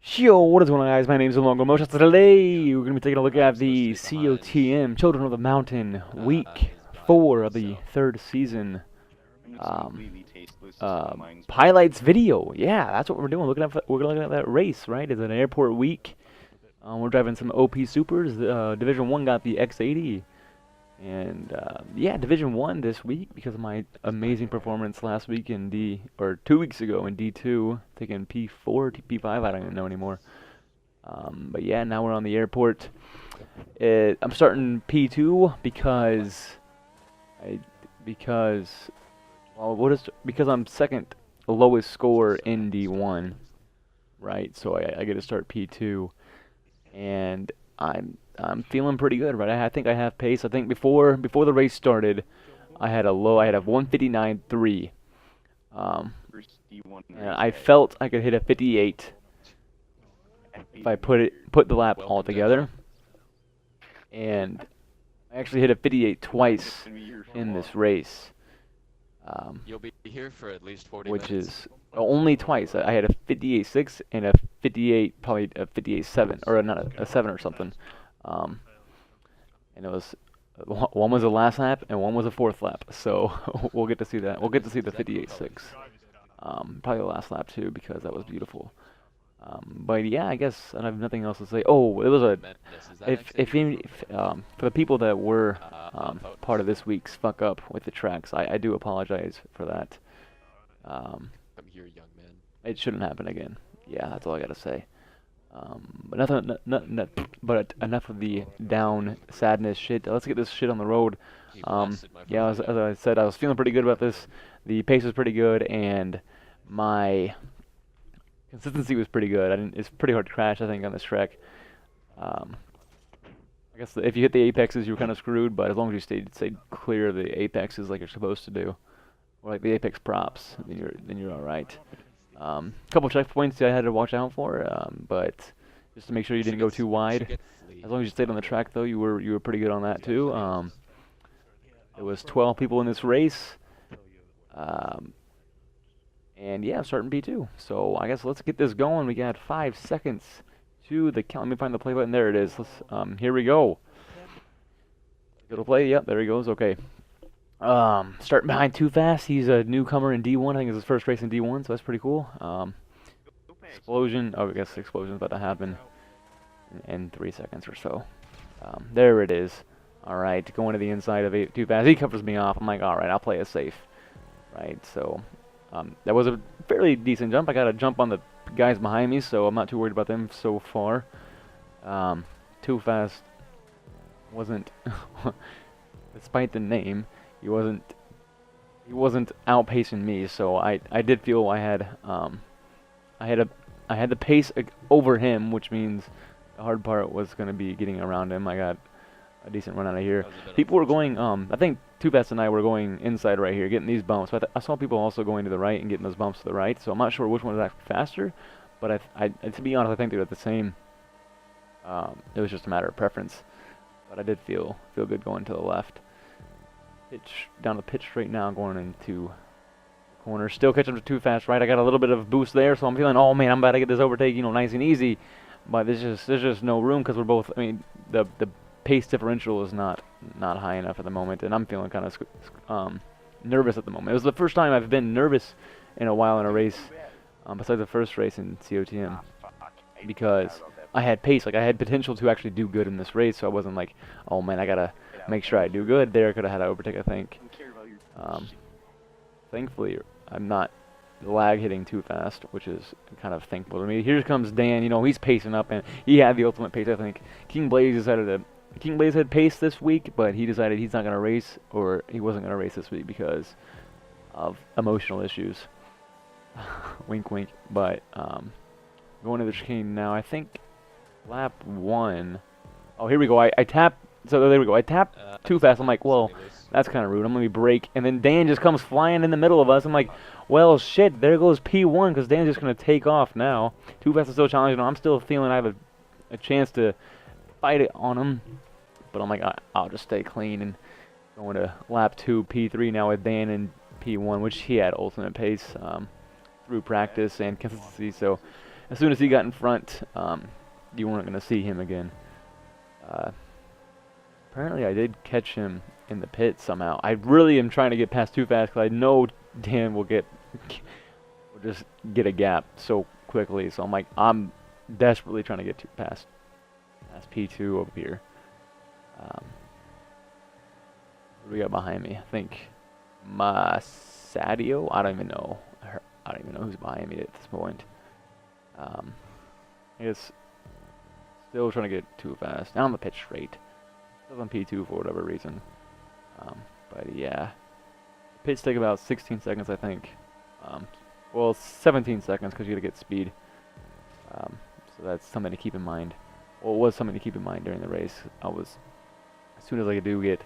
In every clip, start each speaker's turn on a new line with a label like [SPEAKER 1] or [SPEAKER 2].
[SPEAKER 1] Yo, what is going on, guys? My name is Longo Motion. Today, we're going to be taking a look at the COTM, Children of the Mountain, Week 4 of the third season. Highlights video. Yeah, that's what we're doing. We're looking at that race, right? It's an airport week. We're driving some OP Supers. Division 1 got the X80. And yeah, Division 1 this week because of my amazing performance last week in 2 weeks ago in D2, taking P4, P5, I don't even know anymore. But yeah, now we're on the airport. I'm starting P2 because I'm second lowest score in D1, right? So I get to start P2, and I'm feeling pretty good, right? I think I have pace. I think before the race started, I had a 159.3. And I felt I could hit a 58 if I put the lap all together. And I actually hit a 58 twice in this race.
[SPEAKER 2] You'll be here for at least 40
[SPEAKER 1] which
[SPEAKER 2] minutes.
[SPEAKER 1] is only twice. I had a 58.6 and a 58, probably a 58.7, or not a 7 or something. And it was one was a last lap and one was a fourth lap. So we'll get to see that. We'll get to see the 58.6. Probably the last lap too because that was beautiful. But yeah, I guess I have nothing else to say. Oh, it was for the people that were part of this week's fuck up with the tracks, I do apologize for that.
[SPEAKER 2] Come here, young man.
[SPEAKER 1] It shouldn't happen again. Yeah, that's all I gotta say. But nothing, but enough of the down sadness shit. Let's get this shit on the road. Yeah, as I said, I was feeling pretty good about this. The pace was pretty good, and my consistency was pretty good. It's pretty hard to crash, I think, on this track. I guess if you hit the apexes, you're kind of screwed, but as long as you stayed clear of the apexes like you're supposed to do, or like the apex props, then you're all right. Couple checkpoints I had to watch out for, but just to make sure you didn't go too wide. As long as you stayed on the track, though, you were pretty good on that too. There was 12 people in this race. And yeah, I'm starting P2. So I guess let's get this going. We got 5 seconds to the count. Let me find the play button. There it is. Here we go. Go to play. Yep, there he goes. Okay. Starting behind Too Fast. He's a newcomer in D1. I think it's his first race in D1, so that's pretty cool. Explosion. Oh, I guess explosion's about to happen in 3 seconds or so. There it is. All right, going to the inside of Too Fast. He covers me off. I'm like, all right, I'll play it safe. Right, so that was a fairly decent jump. I got a jump on the guys behind me, so I'm not too worried about them so far. Too Fast wasn't, despite the name, he wasn't outpacing me. So I did feel I had the pace over him, which means the hard part was going to be getting around him. I got a decent run out of here. People were going, I think Too Fast and I were going inside right here, getting these bumps. But I saw people also going to the right and getting those bumps to the right. So I'm not sure which one was actually faster. But to be honest, I think they were the same. It was just a matter of preference. But I did feel good going to the left. Pitch down the pitch straight now, going into the corner. Still catching up to Too Fast, right? I got a little bit of boost there, so I'm feeling, oh man, I'm about to get this overtake, nice and easy. But there's just no room because we're both. I mean, the pace differential is not high enough at the moment, and I'm feeling kind of nervous at the moment. It was the first time I've been nervous in a while in a race, besides the first race in COTM, because I had pace, like I had potential to actually do good in this race, so I wasn't like, oh man, I gotta make sure I do good. There I could have had an overtake, I think. Thankfully, I'm not lag hitting Too Fast, which is kind of thankful to me. Here comes Dan, he's pacing up, and he had the ultimate pace, I think. King Blaze had pace this week, but he decided he's not going to race, or he wasn't going to race this week because of emotional issues. Wink, wink. But going to the chicane now. I think lap 1. Oh, here we go. I tap. So there we go. I tap Too Fast. I'm like, well, that's kind of rude. I'm going to brake. And then Dan just comes flying in the middle of us. I'm like, well, shit, there goes P1 because Dan's just going to take off now. Too Fast is still challenging. I'm still feeling I have a chance to fight it on him. But I'm like, I'll just stay clean and going to lap 2, P3 now with Dan in P1, which he had ultimate pace through practice and consistency. So as soon as he got in front, you weren't going to see him again. Apparently, I did catch him in the pit somehow. I really am trying to get past Too Fast because I know Dan will just get a gap so quickly. So I'm desperately trying to get past P2 over here. What do we got behind me? I think Masadio. I don't even know. I don't even know who's behind me at this point. I guess still trying to get Too Fast. Now I'm a pitch straight. Still on P2 for whatever reason. But yeah, pits take about 16 seconds, I think. Well, 17 seconds because you gotta get speed. So that's something to keep in mind. Well, it was something to keep in mind during the race. As soon as I do get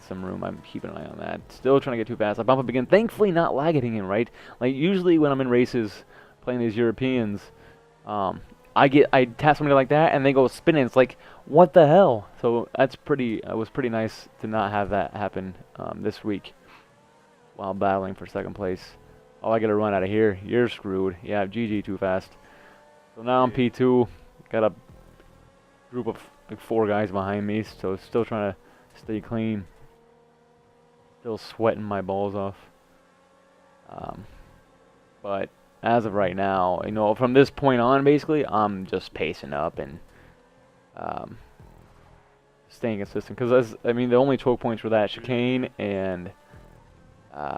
[SPEAKER 1] some room, I'm keeping an eye on that. Still trying to get Too Fast. I bump up again. Thankfully, not lagging him, right? Like usually when I'm in races playing these Europeans, I tap somebody like that and they go spinning. It's like, what the hell? So that's it was pretty nice to not have that happen this week while battling for second place. Oh, I gotta run out of here. You're screwed. Yeah, GG Too Fast. So now I'm P2. Got a group of like 4 guys behind me, so still trying to stay clean. Still sweating my balls off. But as of right now, you know, from this point on, basically, I'm just pacing up and staying consistent. Because I mean, the only choke points were that chicane and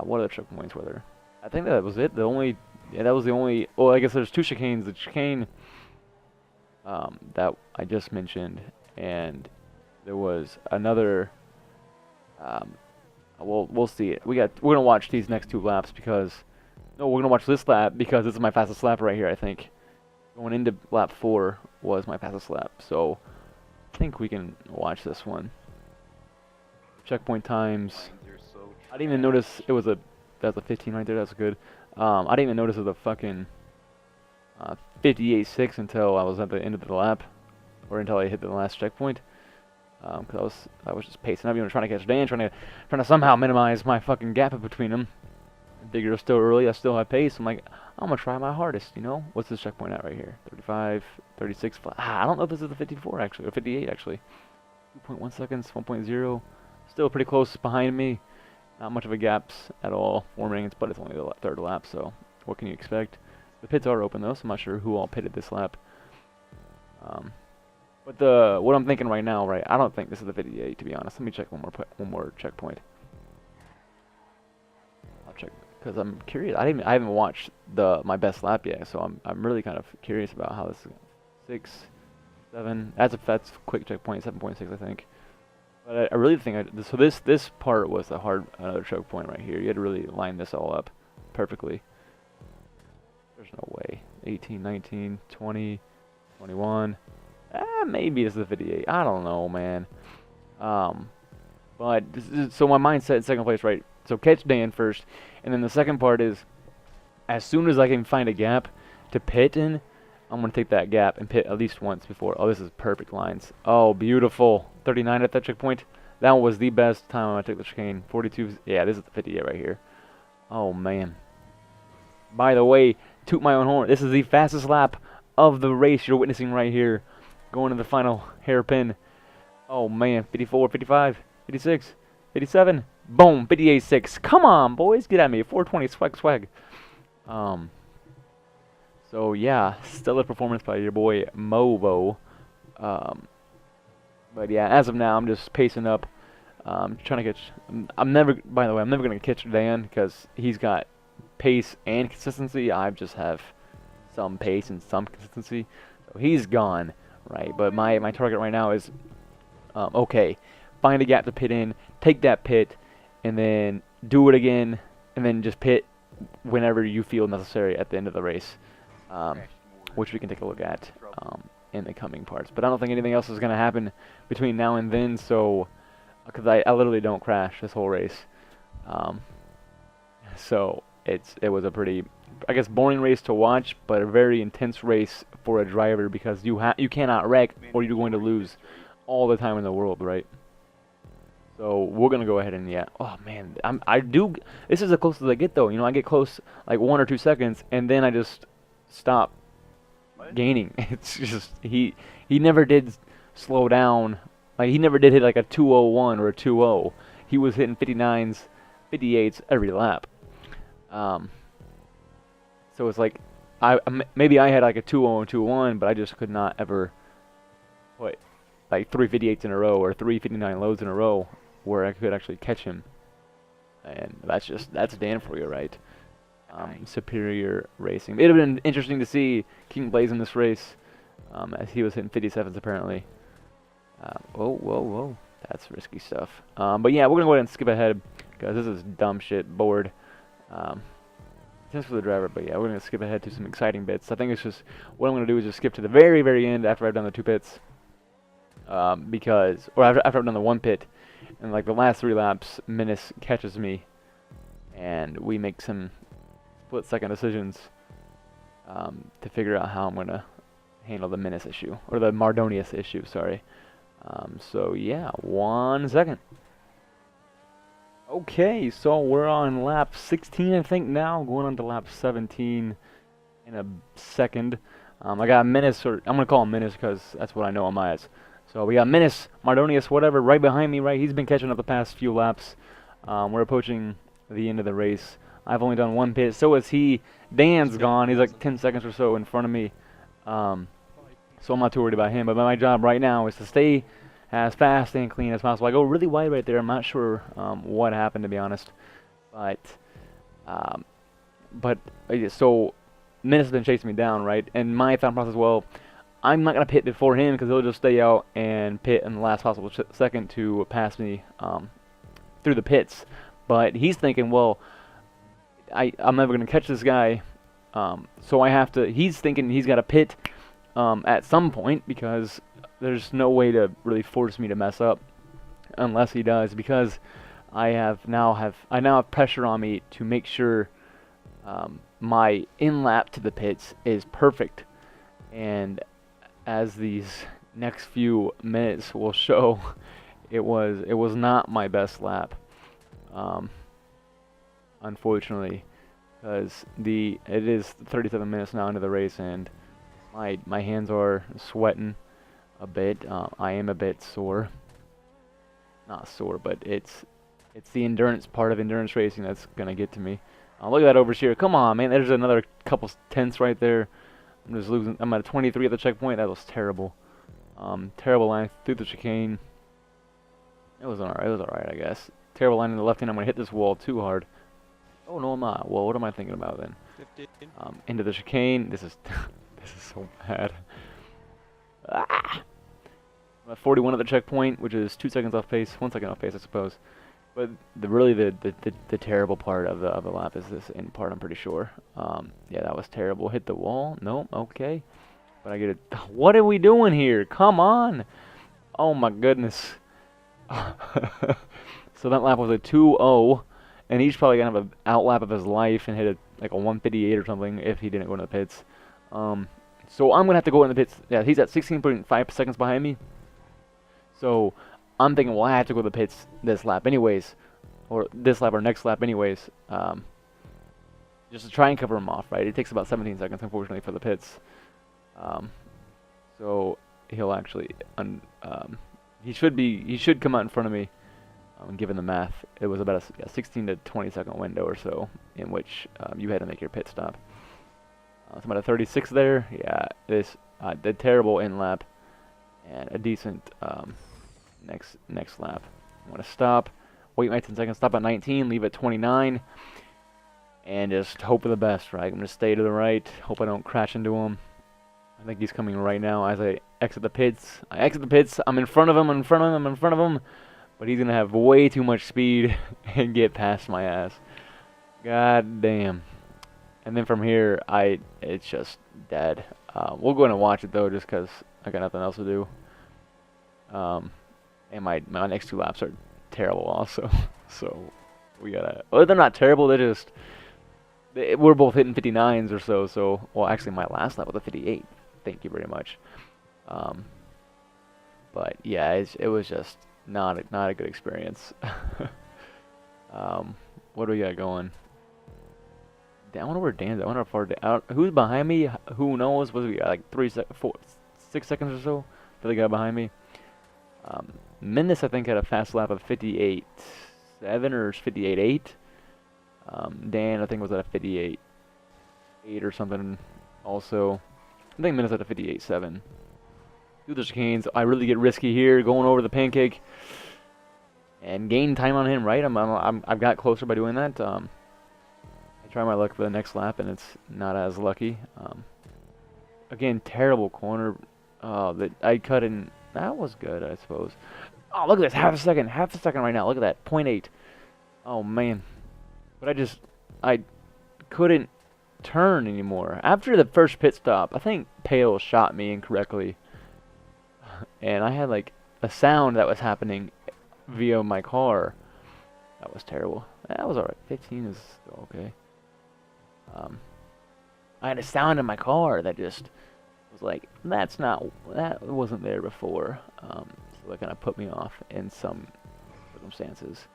[SPEAKER 1] what other choke points were there? I think that was it. That was the only. Well, I guess there's 2 chicanes. The chicane that I just mentioned, and there was another. We'll see it. We're gonna watch these next 2 laps because. No, we're gonna watch this lap because this is my fastest lap right here. I think going into lap 4 was my fastest lap, so I think we can watch this one. Checkpoint times. I didn't even notice it was that's a 15 right there. That's good. I didn't even notice it was a fucking 58.6 until I was at the end of the lap, or until I hit the last checkpoint. Because I was just pacing up, you know, trying to catch Dan, trying to somehow minimize my fucking gap between them. I figure it's still early, I still have pace. I'm like, I'm gonna try my hardest, you know? What's this checkpoint at right here? 35, 36, I don't know if this is the 54 actually, or 58 actually. 2.1 seconds, 1.0. Still pretty close behind me. Not much of a gaps at all forming, but it's only the 3rd lap, so what can you expect? The pits are open though, so I'm not sure who all pitted this lap. But what I'm thinking right now, right? I don't think this is the 58, to be honest. Let me check one more checkpoint. I'll check because I'm curious. I haven't watched my best lap yet, so I'm really kind of curious about how this is. 6, 7. That's a quick checkpoint. 7.6, I think. But I really think so. This part was another choke point right here. You had to really line this all up perfectly. There's no way. 18, 19, 20, 21. Maybe this is the 58. I don't know, man. But so my mindset in second place, right? So catch Dan first, and then the second part is, as soon as I can find a gap to pit in, I'm gonna take that gap and pit at least once before. Oh, this is perfect lines. Oh, beautiful. 39 at that checkpoint. That was the best time I took the chicane. 42. Yeah, this is the 58 right here. Oh man. By the way, toot my own horn. This is the fastest lap of the race you're witnessing right here. Going to the final hairpin. Oh man, 54, 55, 56, 57. Boom, 58.6. Come on, boys, get at me. 420 swag. So yeah, stellar performance by your boy Movo. But yeah, as of now, I'm just pacing up. Trying to catch. By the way, I'm never gonna catch Dan because he's got pace and consistency. I just have some pace and some consistency. So he's gone, right? But my target right now is okay. Find a gap to pit in, take that pit, and then do it again, and then just pit whenever you feel necessary at the end of the race, which we can take a look at in the coming parts. But I don't think anything else is going to happen between now and then, so because I literally don't crash this whole race. So it was a pretty, I guess, boring race to watch, but a very intense race for a driver because you cannot wreck or you're going to lose all the time in the world, right? So we're gonna go ahead and yeah. Oh man, I do. This is the closest I get though. You know, I get close like 1 or 2 seconds, and then I just stop gaining. It's just he never did slow down. Like he never did hit like a 201 or a 2-0. He was hitting 59s, 58s every lap. So it's like maybe I had like a 2-0 and 2-1, but I just could not ever put like 358s in a row or 359 loads in a row where I could actually catch him. And that's Dan for you, right? Superior Racing. It'd have been interesting to see King Blaze in this race, as he was hitting 57s apparently. Whoa. That's risky stuff. But yeah, we're going to go ahead and skip ahead because this is dumb shit board. Just for the driver, but yeah, we're going to skip ahead to some exciting bits. I think it's just, what I'm going to do is just skip to the very, very end after I've done the 2 pits. Or after I've done the 1 pit. And like the last 3 laps, Menace catches me. And we make some split-second decisions to figure out how I'm going to handle the Menace issue. Or the Mardonius issue, sorry. So yeah, 1 second. Okay, so we're on lap 16, I think now, going on to lap 17 in a second. I got Menace, or I'm gonna call him Menace because that's what I know him as. So we got Menace, Mardonius, whatever, right behind me, right? He's been catching up the past few laps. We're approaching the end of the race. I've only done 1 pit, so is he. Dan's gone. He's like 10 seconds or so in front of me. So I'm not too worried about him. But my job right now is to stay as fast and clean as possible. I go really wide right there. I'm not sure what happened, to be honest. So Menace has been chasing me down, right? And my thought process, well, I'm not going to pit before him because he'll just stay out and pit in the last possible second to pass me through the pits. But he's thinking, well, I'm never going to catch this guy. So I have to, he's thinking he's got to pit at some point because there's no way to really force me to mess up unless he does, because I now have pressure on me to make sure my in-lap to the pits is perfect. And as these next few minutes will show, it was not my best lap, unfortunately, because it is 37 minutes now into the race and my hands are sweating a bit. I am a bit sore. Not sore, but it's the endurance part of endurance racing that's gonna get to me. Look at that oversteer. Come on, man. There's another couple tenths right there. I'm just losing. I'm at 23 at the checkpoint. That was terrible. Terrible line through the chicane. It was alright. It was alright, I guess. Terrible line in the left hand. I'm gonna hit this wall too hard. Oh no, I'm not. Well, what am I thinking about then?
[SPEAKER 2] 15.
[SPEAKER 1] Into the chicane. This is this is so bad. I'm at 41 at the checkpoint, which is 2 seconds off pace, 1 second off pace, I suppose. But the terrible part of the lap is this end part, I'm pretty sure. Yeah, that was terrible. Hit the wall. Nope. Okay. But I get it. What are we doing here? Come on. Oh my goodness. So that lap was a 2-0, and he's probably gonna have an out lap of his life and hit like a 158 or something if he didn't go into the pits. So I'm gonna have to go in the pits. Yeah, he's at 16.5 seconds behind me. So I'm thinking, well, I have to go to the pits this lap anyways, or this lap or next lap anyways, just to try and cover him off, right? It takes about 17 seconds, unfortunately, for the pits. So he'll actually, he should come out in front of me. Given the math, it was about a 16 to 20 second window or so in which you had to make your pit stop. So I'm at a 36 there. Yeah, the terrible in lap and a decent next lap. I'm gonna stop, wait my 10 seconds, stop at 19, leave at 29, and just hope for the best, right? I'm gonna stay to the right, hope I don't crash into him. I think he's coming right now as I exit the pits. I'm in front of him, but he's gonna have way too much speed and get past my ass. God damn. And then from here, it's just dead. We'll go in and watch it though, just because I got nothing else to do. And my next 2 laps are terrible also. So we gotta. Well, they're not terrible. We're both hitting 59s or so. So well, actually, my last lap was a 58. Thank you very much. But yeah, it was just not a good experience. What do we got going? I wonder where Dan's at. I wonder how far who's behind me? Who knows? What do we got? Like 6 seconds or so for the guy behind me. Mendes, I think, had a fast lap of 58.7 or 58.8. Dan, I think, was at a 58.8 or something. Also, I think Mendes at a 58.7. Through the chicanes, I really get risky here, going over the pancake and gain time on him. Right, I've got closer by doing that. I try my luck for the next lap, and it's not as lucky. Again, terrible corner. That I cut in. That was good, I suppose. Oh, look at this. Half a second right now. Look at that. 0.8. Oh, man. But I couldn't turn anymore. After the first pit stop, I think Pale shot me incorrectly. And I had, like, a sound that was happening via my car. That was terrible. That was alright. 15 is still okay. I had a sound in my car that just was like, that wasn't there before. So that kind of put me off in some circumstances.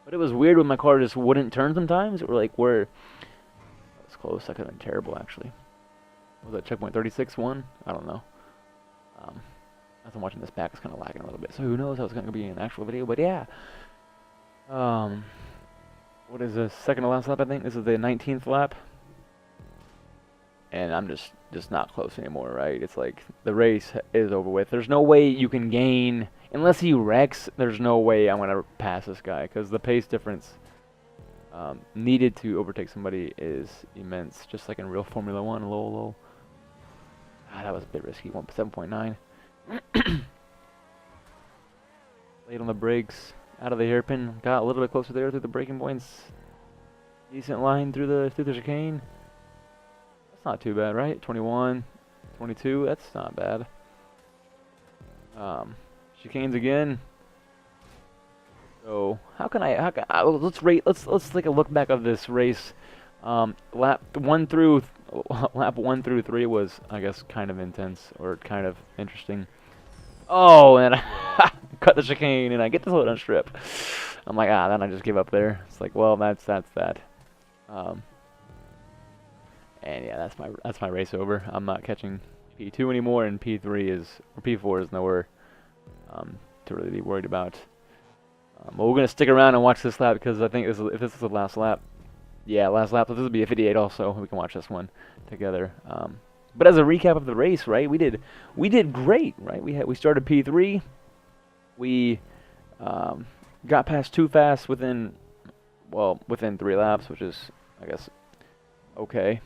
[SPEAKER 1] But it was weird when my car just wouldn't turn sometimes. It were like, that was close. That could have been terrible, actually. Was that checkpoint 36 one? I don't know. As I'm watching this back, it's kind of lagging a little bit. So who knows how it's going to be in an actual video. But yeah. What is the second to last lap, I think? This is the 19th lap. And I'm just not close anymore, right? It's like the race is over with. There's no way you can gain. Unless he wrecks, there's no way I'm going to pass this guy. Because the pace difference needed to overtake somebody is immense. Just like in real Formula 1, low. That was a bit risky. 7.9. Late on the brakes. Out of the hairpin. Got a little bit closer there through the braking points. Decent line through the chicane. That's not too bad, right? 21, 22. That's not bad. Chicanes again. So let's take a look back of this race. Lap 1 through 3 was, I guess, kind of intense or kind of interesting. Oh, and I cut the chicane and I get the slow down strip. I'm like, then I just give up there. It's like, well, that's that. And yeah, that's my race over. I'm not catching P2 anymore, and P4 is nowhere to really be worried about. But we're gonna stick around and watch this lap because I think if this is the last lap, yeah, last lap. This will be a 58 also. We can watch this one together. But as a recap of the race, right? We did great, right? We started P3. We got past Too Fast within 3 laps, which is, I guess, okay.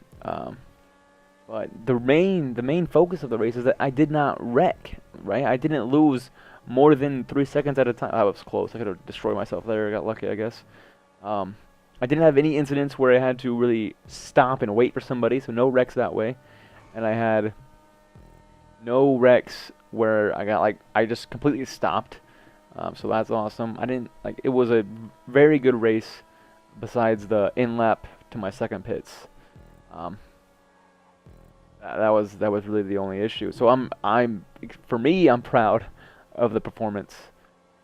[SPEAKER 1] But the main focus of the race is that I did not wreck, right? I didn't lose more than 3 seconds at a time. I was close. I could have destroyed myself there. I got lucky, I guess. I didn't have any incidents where I had to really stop and wait for somebody, so no wrecks that way. And I had no wrecks where I just completely stopped. So that's awesome. It was a very good race besides the in-lap to my second pits. That was really the only issue. So I'm proud of the performance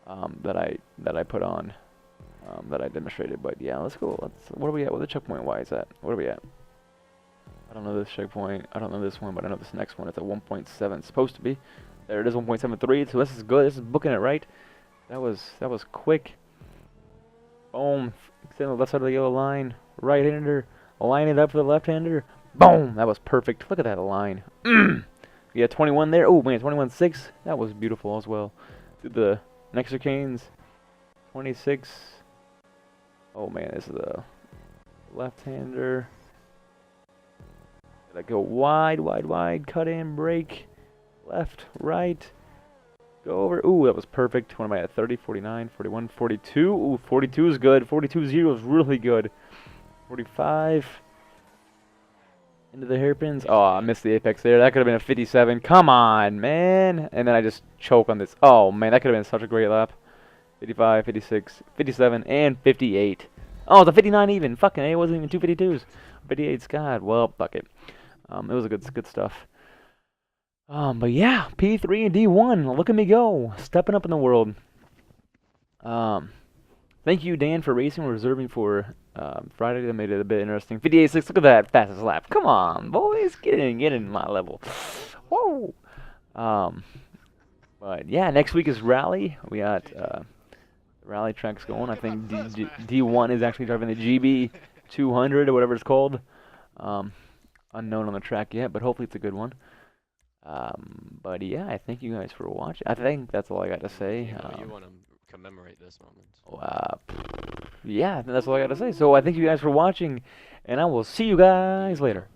[SPEAKER 1] that I put on, that I demonstrated. But yeah, let's go. What are we at? What the checkpoint wise at? What are we at? I don't know this checkpoint. I don't know this one, but I know this next one. It's a 1.7. It's supposed to be. There it is, 1.73. So this is good. This is booking it right. That was quick. Boom. Extend the left side of the yellow line. Right-hander. Line it up for the left-hander. Boom. That was perfect. Look at that line. Yeah, 21 there. Oh, man, 21.6. That was beautiful as well. Through the next chicanes. 26. Oh, man, this is a left-hander. Did I go wide, cut in, brake, left, right, go over. Ooh, that was perfect. What am I at? 30, 49, 41, 42. Ooh, 42 is good. 42.0 is really good. 45. Into the hairpins. Oh, I missed the apex there. That could have been a 57. Come on, man. And then I just choke on this. Oh, man, that could have been such a great lap. 55, 56, 57, and 58. Oh, it's a 59 even. Fucking A, it wasn't even 252s. 58's God. Well, fuck it. It was a good stuff. But yeah, P3 and D1. Look at me go, stepping up in the world. Thank you, Dan, for racing. We're reserving for Friday. That made it a bit interesting. 58.6. Look at that fastest lap. Come on, boys, get in my level. Whoa. But yeah, next week is rally. We got rally tracks going. I think D1 is actually driving the GB 200 or whatever it's called. Unknown on the track yet, but hopefully it's a good one. But yeah, I thank you guys for watching. I think that's all I got to say.
[SPEAKER 2] You want to commemorate this moment.
[SPEAKER 1] Yeah, I think that's all I got to say. So I thank you guys for watching, and I will see you guys later.